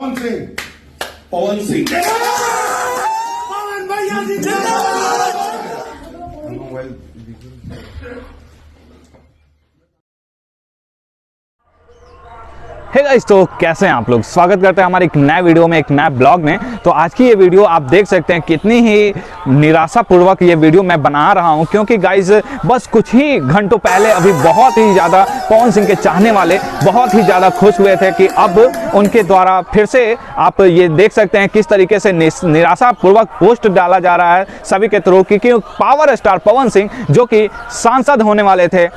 पवन सिंह, पवन सिंह पवन भैया जिंदाबाद। Hey guys, तो कैसे हैं आप लोग। स्वागत करते हैं हमारे एक नए वीडियो में, एक नए ब्लॉग में। तो आज की ये वीडियो आप देख सकते हैं कितनी ही निराशापूर्वक ये वीडियो मैं बना रहा हूं, क्योंकि गाइस बस कुछ ही घंटों पहले अभी बहुत ही ज़्यादा पवन सिंह के चाहने वाले बहुत ही ज़्यादा खुश हुए थे कि अब उनके द्वारा फिर से आप ये देख सकते हैं किस तरीके से निराशापूर्वक पोस्ट डाला जा रहा है सभी के थ्रू, क्योंकि पावर स्टार पवन सिंह जो कि सांसद होने वाले थे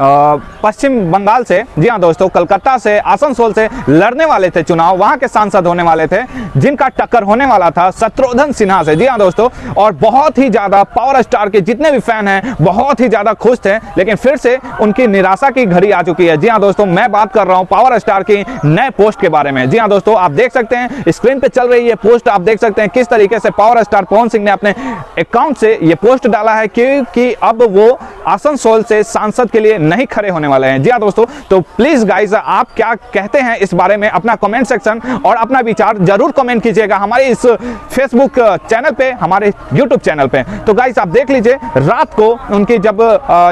पश्चिम बंगाल से, जी हाँ दोस्तों, कलकत्ता से, आसनसोल से लड़ने वाले थे चुनाव, वहाँ के सांसद होने वाले थे, जिनका टक्कर होने वाला था शत्रुघ्न सिन्हा से। जी हाँ दोस्तों, और बहुत ही ज़्यादा पावर स्टार के जितने भी फैन हैं बहुत ही ज़्यादा खुश थे, लेकिन फिर से उनकी निराशा की घड़ी आ चुकी है। जी हाँ दोस्तों, मैं बात कर रहा हूँ पावर स्टार की नए पोस्ट के बारे में। जी हाँ दोस्तों, आप देख सकते हैं स्क्रीन पर चल रही है पोस्ट, आप देख सकते हैं किस तरीके से पावर स्टार पवन सिंह ने अपने अकाउंट से ये पोस्ट डाला है कि अब वो आसनसोल से सांसद के लिए नहीं खड़े होने वाले हैं। जी हाँ दोस्तों, तो प्लीज गाइस, आप क्या कहते हैं इस बारे में अपना कमेंट सेक्शन और अपना विचार जरूर कमेंट कीजिएगा हमारे इस फेसबुक चैनल पे, हमारे यूट्यूब चैनल पे। तो गाइस आप देख लीजिए, रात को उनकी जब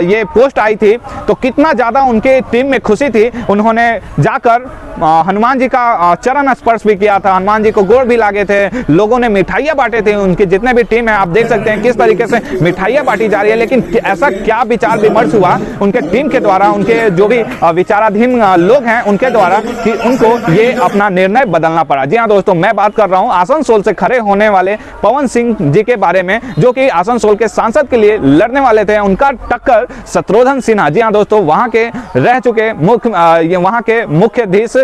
ये पोस्ट आई थी तो कितना ज्यादा उनके टीम में खुशी थी। उन्होंने जाकर हनुमान जी का चरण स्पर्श भी किया था, हनुमान जी को गोड़ भी लागे थे, लोगों ने मिठाइयां बांटे थे। उनके जितने भी टीम है आप देख सकते हैं किस तरीके से मिठाइयां बांटी जा रही है। लेकिन ऐसा क्या विचार विमर्श हुआ उनके टीम के द्वारा, उनके जो भी विचाराधीन लोग हैं उनके द्वारा, कि उनको ये अपना निर्णय बदलना पड़ा। जी हाँ दोस्तों, मैं बात कर रहा हूं आसनसोल से खड़े होने वाले पवन सिंह जी के बारे में, जो कि आसनसोल के सांसद के लिए लड़ने वाले थे। उनका टक्कर शत्रुघ्न सिन्हा, जी हाँ दोस्तों, वहां के रह चुके वहां के मुख्याधीश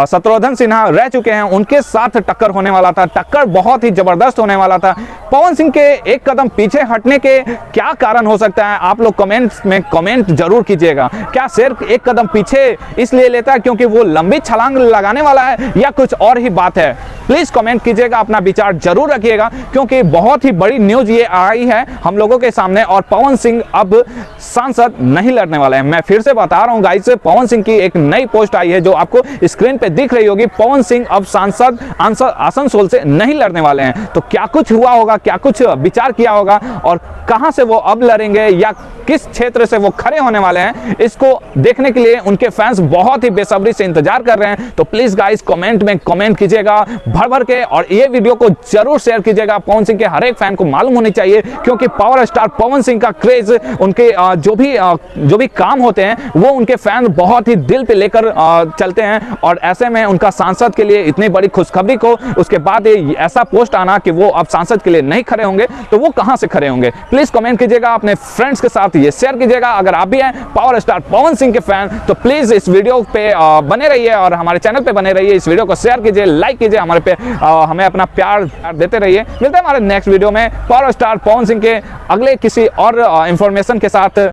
शत्रुघ्न सिन्हा रह चुके हैं, उनके साथ टक्कर होने वाला था। टक्कर बहुत ही जबरदस्त होने वाला था। पवन सिंह के एक कदम पीछे हटने के क्या कारण हो सकता है, आप लोग कमेंट्स में कमेंट जरूर कीजिएगा। क्या सिर्फ एक कदम पीछे इसलिए लेता है क्योंकि वो लंबी छलांग लगाने वाला है, या कुछ और ही बात है? प्लीज कमेंट कीजिएगा, अपना विचार जरूर रखिएगा, क्योंकि बहुत ही बड़ी न्यूज ये आई है हम लोगों के सामने, और पवन सिंह अब सांसद नहीं लड़ने वाले हैं। मैं फिर से बता रहा हूं गाइस, पवन सिंह की एक नई पोस्ट आई है जो आपको स्क्रीन पे दिख रही होगी। पवन सिंह अब सांसद आसनसोल से नहीं लड़ने वाले हैं। तो क्या कुछ हुआ होगा, क्या कुछ विचार किया होगा, और कहां से वो अब लड़ेंगे या किस क्षेत्र से वो खड़े होने वाले हैं, इसको देखने के लिए उनके फैंस बहुत ही बेसब्री से इंतजार कर रहे हैं। तो प्लीज गाइस कमेंट में कमेंट कीजिएगा भर भर के, और ये वीडियो को जरूर शेयर कीजिएगा। पवन सिंह के हर एक फैन को मालूम होनी चाहिए, क्योंकि पावर स्टार पवन सिंह का क्रेज, उनके जो भी काम होते हैं वो उनके फैन बहुत ही दिल पे लेकर चलते हैं। और ऐसे में उनका सांसद के लिए इतनी बड़ी खुशखबरी को उसके बाद ऐसा पोस्ट आना कि वो अब सांसद के लिए नहीं खड़े होंगे, तो वो कहां से खड़े होंगे? प्लीज कमेंट कीजिएगा, अपने फ्रेंड्स के साथ ये शेयर कीजिएगा। अगर आप भी हैं पावर स्टार पवन सिंह के फैन तो प्लीज इस वीडियो पे बने रहिए और हमारे चैनल पे बने रहिए। इस वीडियो को शेयर कीजिए, लाइक कीजिए, हमारे पे हमें अपना प्यार देते रहिए। मिलते हैं हमारे नेक्स्ट वीडियो में पावर स्टार पवन सिंह के अगले किसी और इंफॉर्मेशन के साथ।